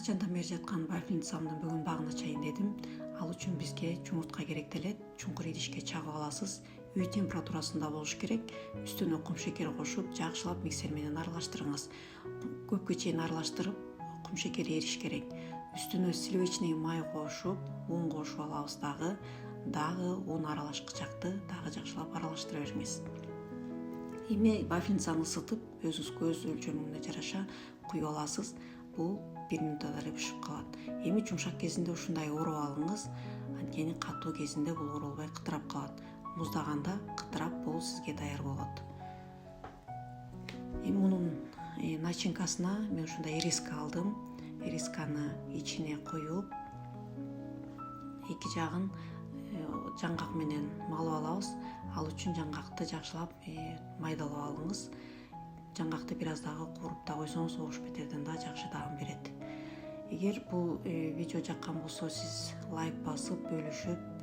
качандан бери жаткан вафельницамдын бүгүн багын ачайын дедим. Ал үчүн бизге чумуртка керек делет. Чуңкур идишке чагып аласыз. Үй температурасында болуш керек. Үстүнө кум шекер кошуп, жакшылап миксер менен аралаштырыңыз. Көпкө чейин аралаштырып, кум шекери эриш керек. Үстүнө сливочный май кошуп, un кошуп алабыз дагы. Un аралашкычакты дагы жакшылап аралаштыра бериңиз. Эми вафельницаны ысытып, өзүңүз көз өлчөмүнө жараша куюп аласыз. Бул 1 минутта эле бышып калат. Эми жумшак кезинде ушундай ороп алыңыз. Анткени катуу кезинде бул оролбой кытырап калат. Муздаганда кытырап бул сизге даяр болот. Эми мунун начинкасына мен ушундай ириска алдым. Ирисканы ичине коюп, эки жагын жаңгак менен малып алабыз. Ал үчүн жаңгакты жакшылап майдалап алыңыз. Жаңгакты бир аз дагы кууруп да койсоңуз ош бетерден да жакшы даам берет. Эгер бул видео жаккан болсо, сиз лайк басып, бөлүшүп,